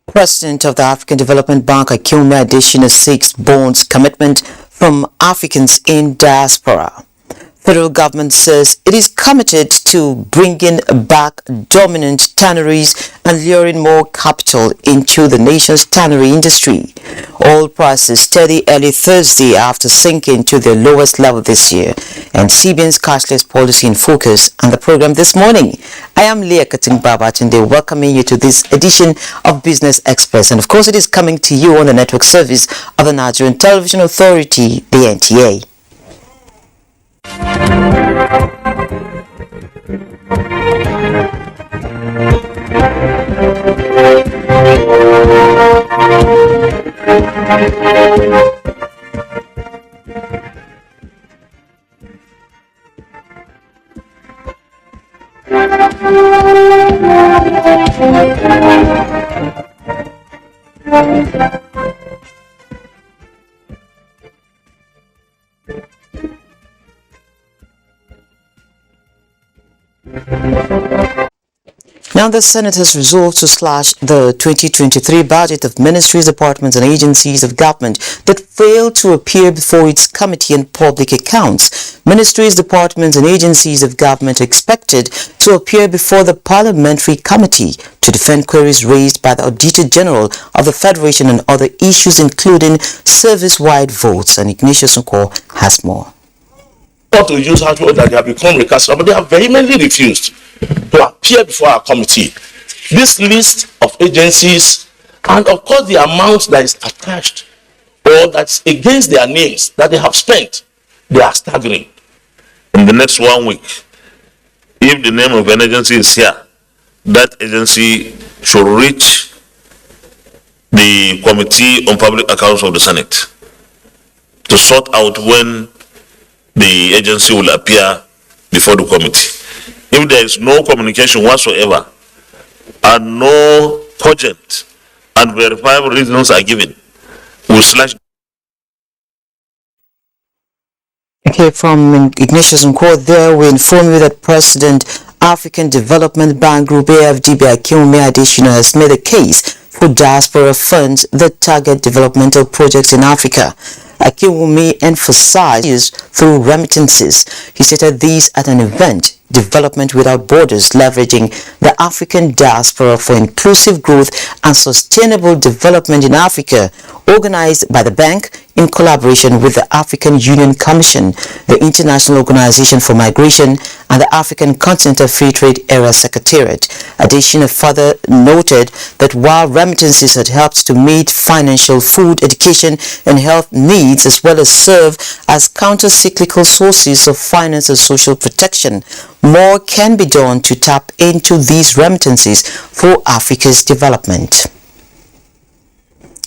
President of the African Development Bank, Katung, additional 6 bonds commitment from Africans in diaspora. Federal government says it is committed to bringing back dominant tanneries and luring more capital into the nation's tannery industry. Oil prices steady early Thursday after sinking to their lowest level this year, and CBN's cashless policy in focus on the program this morning. I am Leah Katung Babatunde, welcoming you to this edition of Business Express, and of course it is coming to you on the network service of the Nigerian Television Authority, the NTA. Now, the Senate has resolved to slash the 2023 budget of ministries, departments, and agencies of government that failed to appear before its Committee on Public Accounts. Ministries, departments, and agencies of government are expected to appear before the Parliamentary Committee to defend queries raised by the Auditor General of the Federation on other issues, including service-wide votes. And Ignatius Nko has more. Not to use household that they have become recalcitrant, but they have vehemently refused to appear before our committee. This list of agencies and of course the amount that is attached or that's against their names that they have spent, they are staggering. In the next 1 week, if the name of an agency is here, that agency should reach the Committee on Public Accounts of the Senate to sort out when the agency will appear before the committee. If there is no communication whatsoever and no cogent and verifiable reasons are given, we'll slash. Okay, from Ignatius Nko there, we inform you that President African Development Bank Group AFDB Akinwumi Adesina has made a case for diaspora funds that target developmental projects in Africa. Akinwumi emphasized through remittances. He stated these at an event, Development Without Borders, leveraging the African diaspora for inclusive growth and sustainable development in Africa, organized by the bank in collaboration with the African Union Commission, the International Organization for Migration, and the African Continental Free Trade Area Secretariat. Adesina further noted that while remittances had helped to meet financial, food, education, and health needs, as well as serve as counter-cyclical sources of finance and social protection, more can be done to tap into these remittances for Africa's development.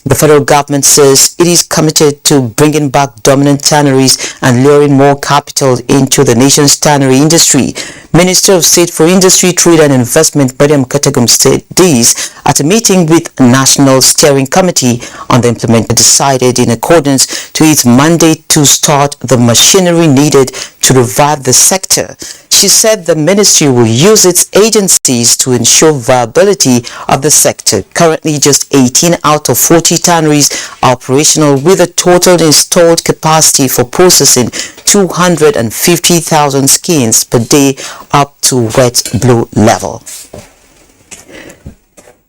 The federal government says it is committed to bringing back dominant tanneries and luring more capital into the nation's tannery industry. Minister of State for Industry, Trade and Investment, Katung, said this at a meeting with National Steering Committee on the implementation, decided in accordance to its mandate to start the machinery needed to revive the sector. She said the ministry will use its agencies to ensure viability of the sector. Currently, just 18 out of 40 tanneries are operational, with a total installed capacity for processing 250,000 skins per day up to wet blue level.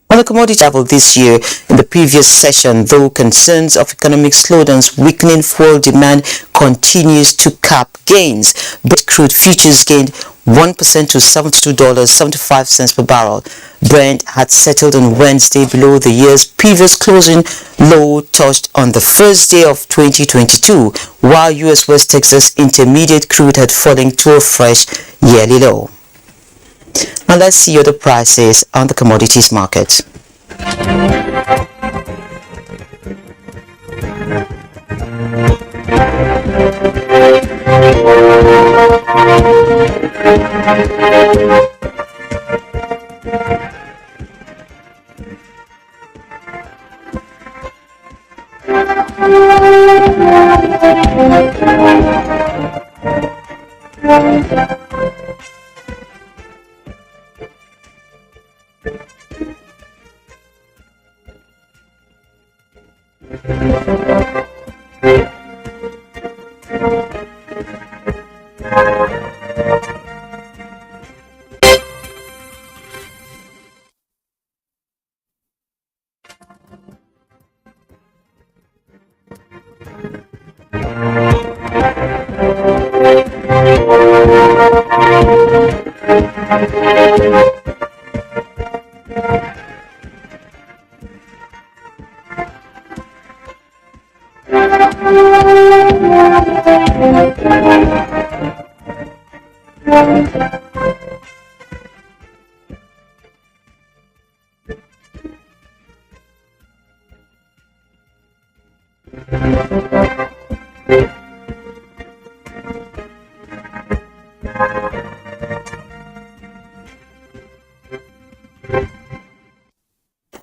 On the commodity level this year, in the previous session, though concerns of economic slowdowns weakening fuel demand continues to cap gains, but crude futures gained 1% to $72.75 per barrel. Brent had settled on Wednesday below the year's previous closing low touched on the first day of 2022, while U.S. West Texas Intermediate crude had fallen to a fresh yearly low. Now let's see other prices on the commodities market.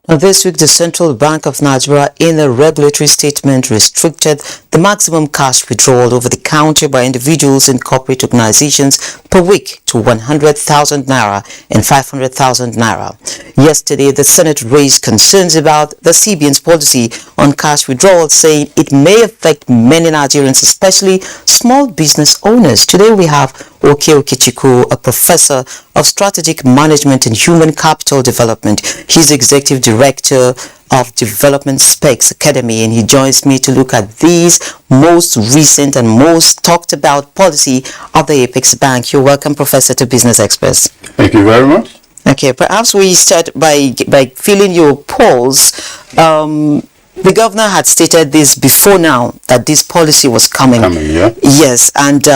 Now, this week, the Central Bank of Nigeria, in a regulatory statement, restricted the maximum cash withdrawal over the counter by individuals and corporate organizations per week to 100,000 naira and 500,000 naira. Yesterday, the Senate raised concerns about the CBN's policy on cash withdrawal, saying it may affect many Nigerians, especially small business owners. Today, we have Oke Okechukwu, a professor of strategic management and human capital development. He's executive director of Development Specs Academy, and he joins me to look at these most recent and most talked about policy of the Apex Bank. You're welcome, Professor, to Business Express. Thank you very much. Okay, perhaps we start by feeling your pulse. The governor had stated this before now, that this policy was coming. Yeah. Yes, and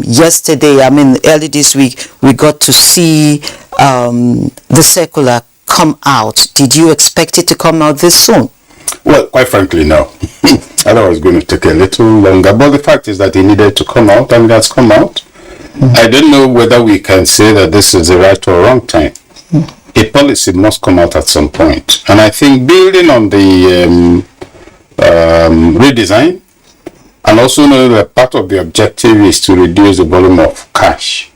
yesterday, early this week, we got to see the circular come out. Did you expect it to come out this soon? Well, quite frankly, no. I thought it was going to take a little longer, but the fact is that it needed to come out, and it has come out. I don't know whether we can say that this is the right or wrong time. A policy must come out at some point, and I think building on the redesign, and also know that part of the objective is to reduce the volume of cash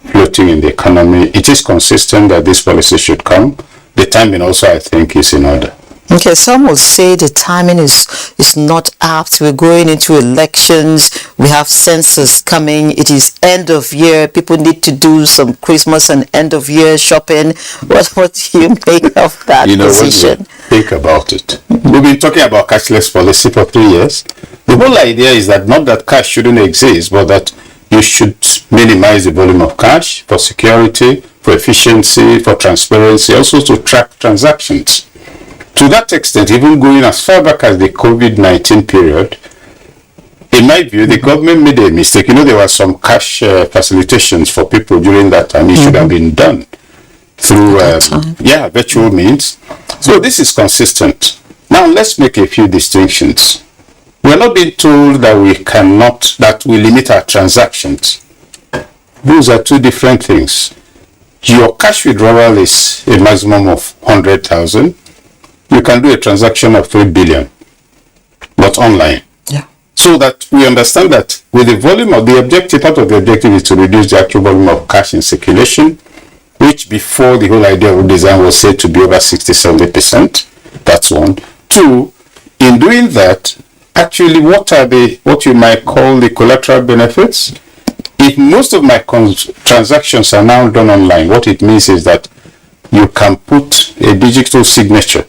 floating in the economy. It is consistent that this policy should come. The timing also, I think, is in order. Okay, some will say the timing is not apt. We're going into elections. We have census coming. It is end of year. People need to do some Christmas and end of year shopping. What do you make of that position? Think about it. We've been talking about cashless policy for 3 years. The whole idea is that not that cash shouldn't exist, but that you should minimize the volume of cash for security, for efficiency, for transparency, also to track transactions. To that extent, even going as far back as the COVID-19 period, in my view, the government made a mistake. There were some cash facilitations for people during that time. It should have been done through virtual means. So this is consistent. Now let's make a few distinctions. We're not being told that we limit our transactions. Those are two different things. Your cash withdrawal is a maximum of 100,000. You can do a transaction of 3 billion, but online. Yeah. So that we understand that with the volume of the objective, part of the objective is to reduce the actual volume of cash in circulation, which before the whole idea of design was said to be over 60-70%. That's one. Two, in doing that, actually, what you might call the collateral benefits? If most of my transactions are now done online, what it means is that you can put a digital signature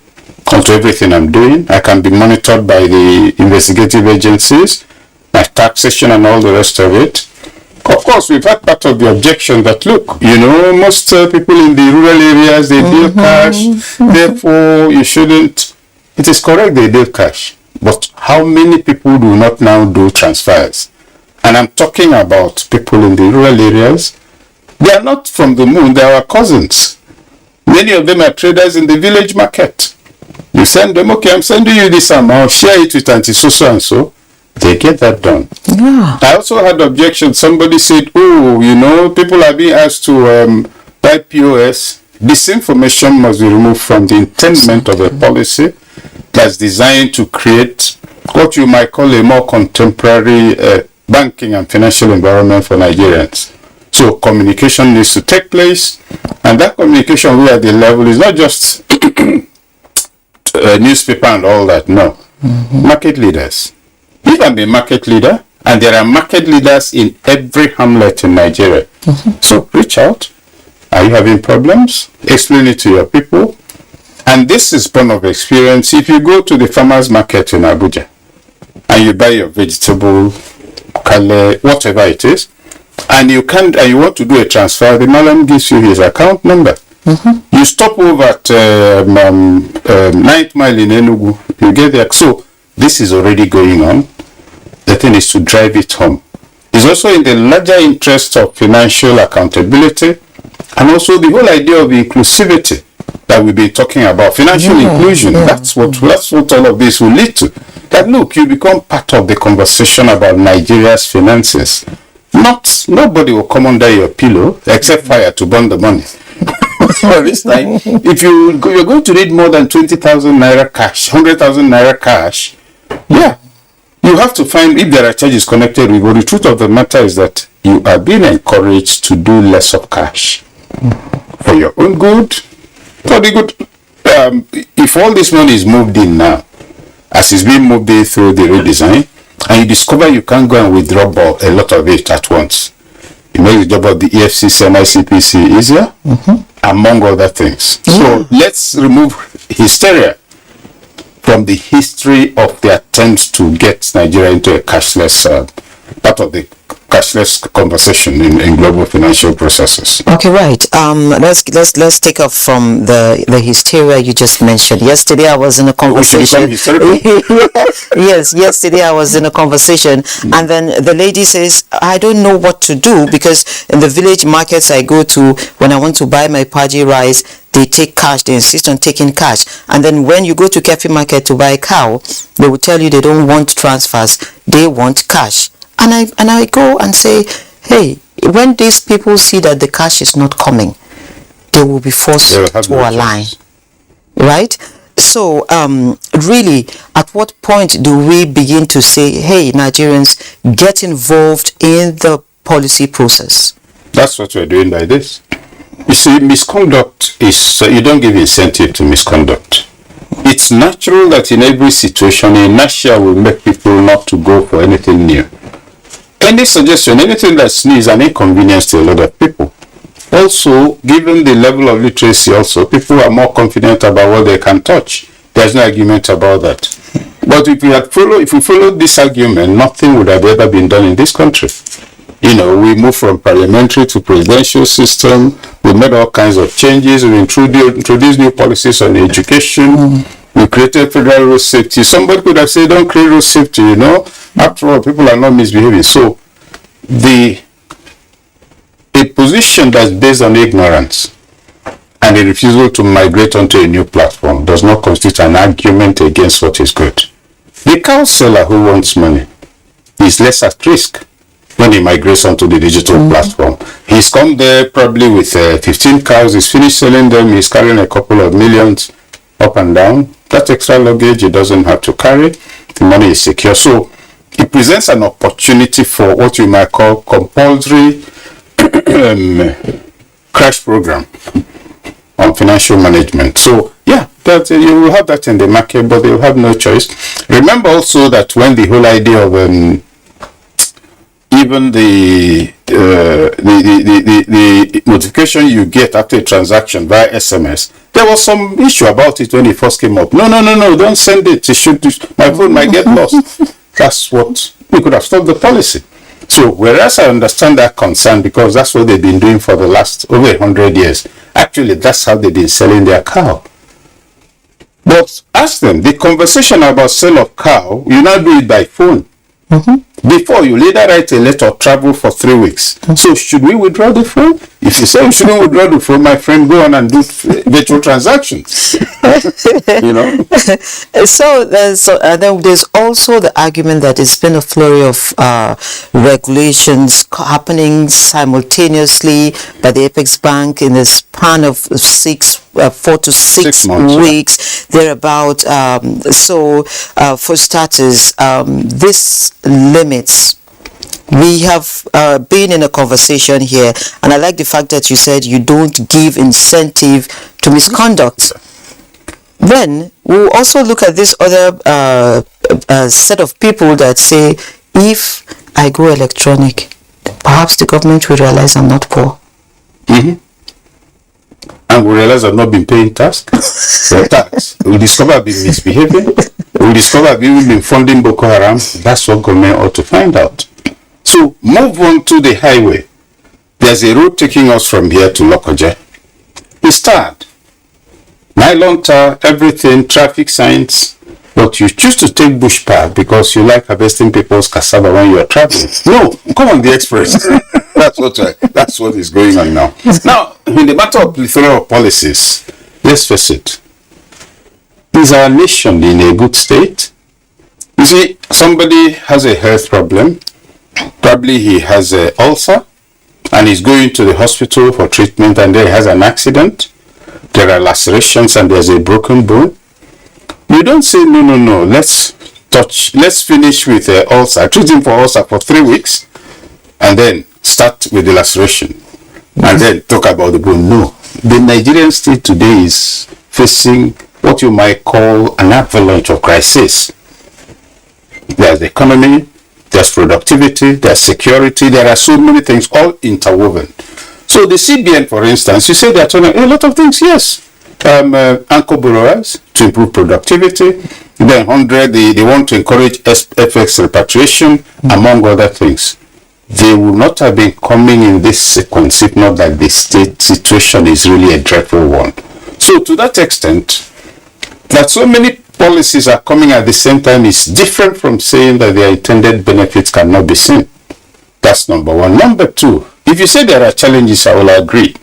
onto everything I'm doing. I can be monitored by the investigative agencies, my taxation and all the rest of it. Of course, we've had part of the objection that, look, most people in the rural areas, they deal cash, therefore you shouldn't. It is correct they deal cash, but how many people do not now do transfers? And I'm talking about people in the rural areas. They are not from the moon, they are our cousins. Many of them are traders in the village market. You send them, okay, I'm sending you this amount, share it with auntie so and so. They get that done. Yeah. I also had objection. Somebody said, people are being asked to buy POS. This information must be removed from the intendment of a policy that's designed to create what you might call a more contemporary banking and financial environment for Nigerians. So communication needs to take place, and that communication we at the level is not just newspaper and all that. No, market leaders. If I'm a market leader, And there are market leaders in every hamlet in Nigeria. So reach out. Are you having problems? Explain it to your people. And this is born of experience. If you go to the farmer's market in Abuja and you buy your vegetable, kale, whatever it is, and you want to do a transfer, the madam gives you his account number. You stop over at 9th Mile in Enugu, you get there. So this is already going on. The thing is to drive it home. It's also in the larger interest of financial accountability and also the whole idea of inclusivity that we've been talking about. Financial inclusion. That's what all of this will lead to. That look, you become part of the conversation about Nigeria's finances. Nobody will come under your pillow except fire to burn the money. For this time, if you're going to need more than 20,000 naira cash, 100,000 naira cash, yeah, you have to find if there are charges connected with. But the truth of the matter is that you are being encouraged to do less of cash for your own good, for the good. If all this money is moved in now, as it's being moved in through the redesign, and you discover you can't go and withdraw a lot of it at once, it makes the job of the EFCC and ICPC easier, among other things. So let's remove hysteria from the history of the attempts to get Nigeria into a cashless part of the cashless conversation in global financial processes. Okay, right. Let's take off from the hysteria you just mentioned. Yesterday I was in a conversation. Yes, yesterday I was in a conversation, and then the lady says, I don't know what to do, because in the village markets I go to, when I want to buy my paddy rice, they take cash. They insist on taking cash. And then when you go to Kefi market to buy a cow, they will tell you they don't want transfers, they want cash. And I go and say, hey, when these people see that the cash is not coming, they will be forced to align, right? So really, at what point do we begin to say, hey, Nigerians, get involved in the policy process? That's what we're doing by this. You see, misconduct is, you don't give incentive to misconduct. It's natural that in every situation, inertia will make people not to go for anything new. Any suggestion, anything that's new is an inconvenience to a lot of people. Also, given the level of literacy also, people are more confident about what they can touch. There's no argument about that. But if we followed this argument, nothing would have ever been done in this country. You know, we moved from parliamentary to presidential system. We made all kinds of changes. We introduced new policies on education. We created federal road safety. Somebody could have said, don't create road safety, you know. After all, people are not misbehaving. So, a position that's based on ignorance and a refusal to migrate onto a new platform does not constitute an argument against what is good. The cow seller who wants money is less at risk when he migrates onto the digital platform. He's come there probably with 15 cows, he's finished selling them, he's carrying a couple of millions up and down. That extra luggage he doesn't have to carry, the money is secure. So it presents an opportunity for what you might call compulsory crash program on financial management. So yeah, that you will have that in the market, but they'll have no choice. Remember also that when the whole idea of even the notification you get after a transaction via SMS, there was some issue about it when it first came up. No, don't send it. My phone might get lost. That's what we could have stopped the policy. So, whereas I understand that concern, because that's what they've been doing for the last over 100 years. Actually, that's how they've been selling their cow. But ask them, the conversation about sale of cow, you now do it by phone. Before, you later write a letter or travel for 3 weeks. So should we withdraw the phone? If you say we shouldn't withdraw the phone, my friend, go on and do virtual transactions. You know. So there's also the argument that it's been a flurry of regulations happening simultaneously by the Apex Bank in the span of 4 to 6 months, weeks thereabout. For starters, this limits. We have been in a conversation here, and I like the fact that you said you don't give incentive to misconduct. Then we'll also look at this other set of people that say if I go electronic, perhaps the government will realize I'm not poor. Mm-hmm. And we realize I've not been paying tax. We'll discover I've been misbehaving. We'll discover I've even been funding Boko Haram. That's what government ought to find out. So move on to the highway. There's a road taking us from here to Lokoja. It's tarred. Nylon tar, everything, traffic signs. But you choose to take bush path because you like harvesting people's cassava when you're traveling. No, come on the express. That's what is going on now. Now, in the matter of plethora of policies, let's face it. Is our nation in a good state? You see, somebody has a health problem. Probably he has an ulcer and he's going to the hospital for treatment, and then he has an accident. There are lacerations and there's a broken bone. You don't say, no, let's finish with ulcer, treat him for ulcer for 3 weeks, and then start with the laceration, and then talk about the bone. No, the Nigerian state today is facing what you might call an avalanche of crises. There's the economy, there's productivity, there's security, there are so many things all interwoven. So the CBN, for instance, you say they're turning a lot of things, yes. Anchor borrowers to improve productivity. Then 100, they want to encourage FX repatriation, among other things. They would not have been coming in this sequence if not that the state situation is really a dreadful one. So to that extent, that so many policies are coming at the same time is different from saying that their intended benefits cannot be seen. That's number one. Number two, if you say there are challenges, I will agree.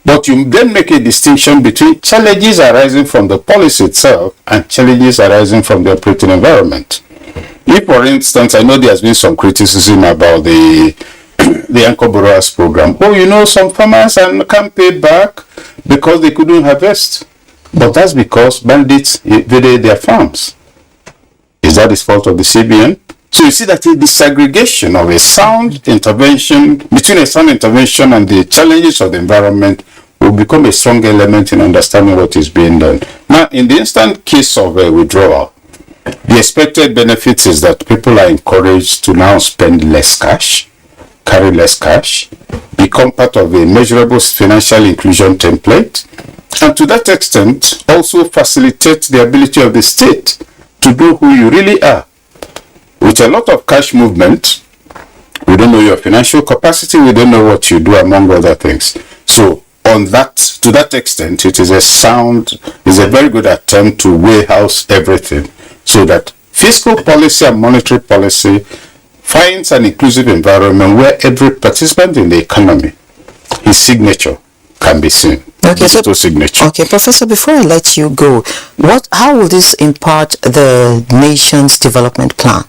But you then make a distinction between challenges arising from the policy itself and challenges arising from the operating environment. If, for instance, I know there has been some criticism about the Anchor Borrowers program. Some farmers can't pay back because they couldn't harvest. But that's because bandits invaded their farms. Is that the fault of the CBN? So you see that a disaggregation of a sound intervention, between a sound intervention and the challenges of the environment will become a strong element in understanding what is being done. Now, in the instant case of a withdrawal, the expected benefits is that people are encouraged to now spend less cash, carry less cash, become part of a measurable financial inclusion template, and to that extent also facilitate the ability of the state to do who you really are. With a lot of cash movement, we don't know your financial capacity, we don't know what you do, among other things. So to that extent, it is a very good attempt to warehouse everything so that fiscal policy and monetary policy finds an inclusive environment where every participant in the economy, his signature can be seen. Okay, Professor, before I let you go, how will this impact the nation's development plan?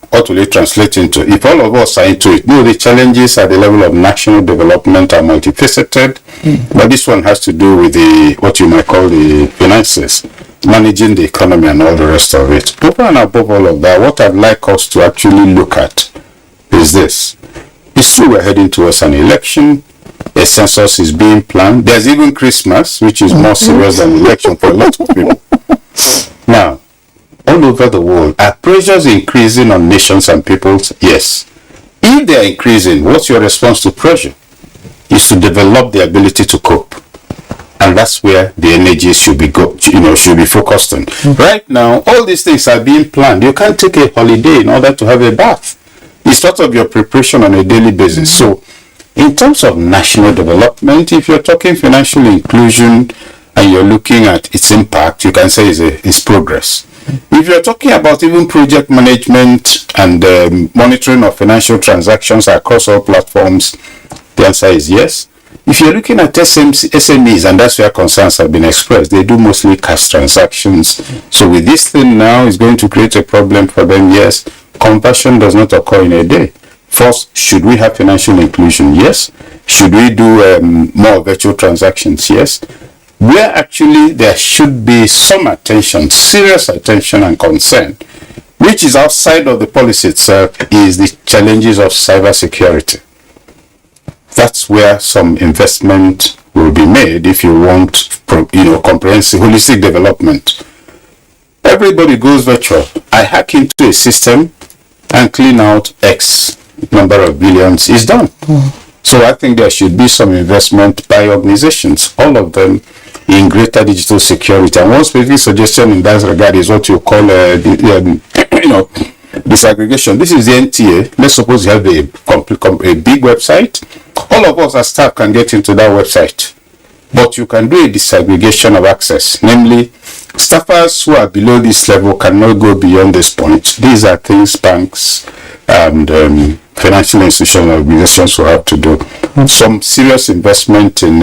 What will it translate into? If all of us are into it, the challenges at the level of national development are multifaceted, but this one has to do with what you might call the finances, managing the economy and all the rest of it. Over and above all of that, what I'd like us to actually look at is this. It's true we're heading towards an election. A census is being planned. There's even Christmas, which is more serious than election for a lot of people. Now, all over the world, are pressures increasing on nations and peoples? Yes. If they are increasing, what's your response to pressure? Is to develop the ability to cope. And that's where the energy should be focused on. Right now, all these things are being planned. You can't take a holiday in order to have a bath. It's part of your preparation on a daily basis. So, in terms of national development, if you're talking financial inclusion and you're looking at its impact, you can say it's progress. If you're talking about even project management and monitoring of financial transactions across all platforms, the answer is yes. If you're looking at SMEs, and that's where concerns have been expressed, they do mostly cash transactions. So with this thing now, it's going to create a problem for them. Yes, conversion does not occur in a day. First, should we have financial inclusion? Yes. Should we do more virtual transactions? Yes. Where actually there should be some attention, serious attention and concern, which is outside of the policy itself, is the challenges of cybersecurity. That's where some investment will be made if you want, comprehensive, holistic development. Everybody goes virtual. I hack into a system and clean out X number of billions is done. So I think there should be some investment by organizations, all of them, in greater digital security. And one specific suggestion in that regard is what you call disaggregation. This is the NTA. Let's suppose you have a big website. All of us as staff can get into that website, but you can do a disaggregation of access. Namely, staffers who are below this level cannot go beyond this point. These are things banks and financial institutional organizations will have to do. Some serious investment in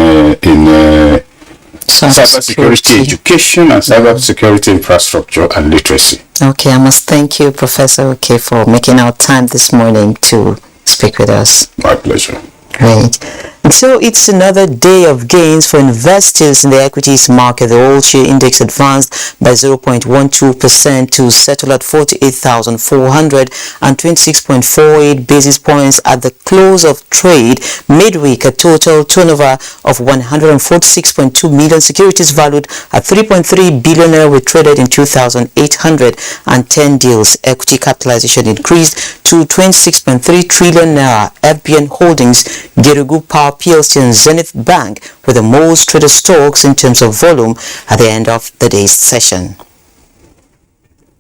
cybersecurity education and cybersecurity infrastructure and literacy. Okay, I must thank you, Professor Oke, for making our time this morning to speak with us. My pleasure. Great. And so it's another day of gains for investors in the equities market. The all-share index advanced by 0.12% to settle at 48,426.48 basis points at the close of trade midweek. A total turnover of 146.2 million, securities valued at 3.3 billion naira were traded in 2,810 deals. Equity capitalization increased to 26.3 trillion naira. FBN Holdings, Gerugu Power PLC and Zenith Bank were the most traded stocks in terms of volume at the end of the day's session.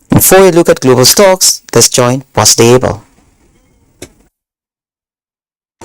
Before we look at global stocks, let's join Bosley Abel.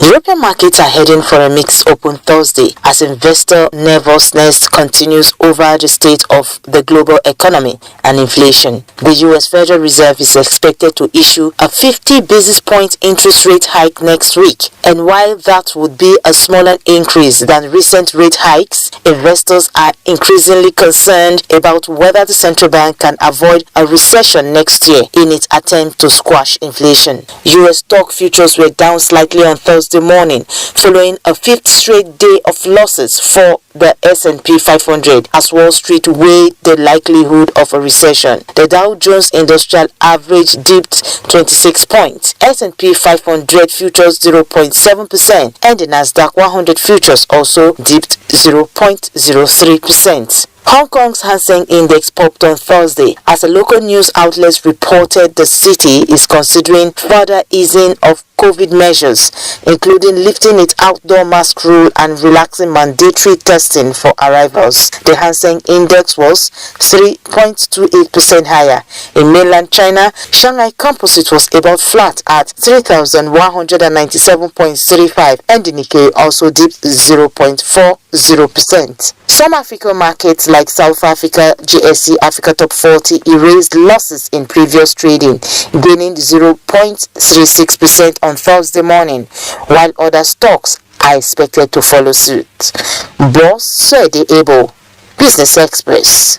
European markets are heading for a mixed open Thursday as investor nervousness continues over the state of the global economy and inflation. The US Federal Reserve is expected to issue a 50 basis point interest rate hike next week, and while that would be a smaller increase than recent rate hikes, investors are increasingly concerned about whether the central bank can avoid a recession next year in its attempt to squash inflation. US stock futures were down slightly on Thursday morning following a fifth straight day of losses for the S&P 500 as Wall Street weighed the likelihood of a recession. The Dow Jones Industrial Average dipped 26 points, S&P 500 futures 0.7%, and the Nasdaq 100 futures also dipped 0.03%. Hong Kong's Hang Seng Index popped on Thursday as a local news outlet reported the city is considering further easing of COVID measures, including lifting its outdoor mask rule and relaxing mandatory testing for arrivals. The Hang Seng Index was 3.28% higher. In mainland China, Shanghai Composite was about flat at 3,197.35, and the Nikkei also dipped 0.40%. Some African markets like South Africa, GSE Africa Top 40 erased losses in previous trading, gaining 0.36% on Thursday morning, while other stocks are expected to follow suit. Boss Swede Able, Business Express.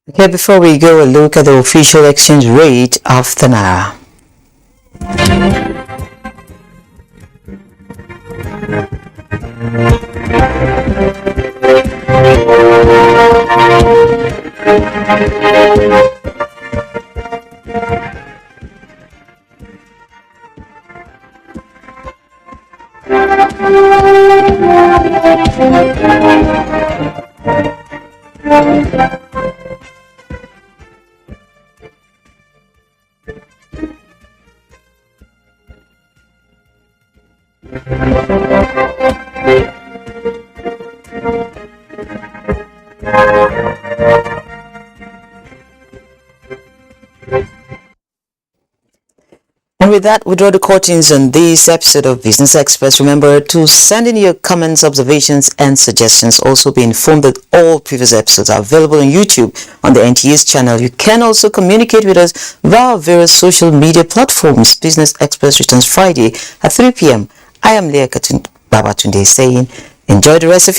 Okay, before we go, a look at the official exchange rate of the Naira. And with that, we draw the curtains on this episode of Business Express. Remember to send in your comments, observations, and suggestions. Also be informed that all previous episodes are available on YouTube on the NTA's channel. You can also communicate with us via various social media platforms. Business Express returns Friday at 3 p.m. I am Leah Katung, Babatunde saying, enjoy the rest of your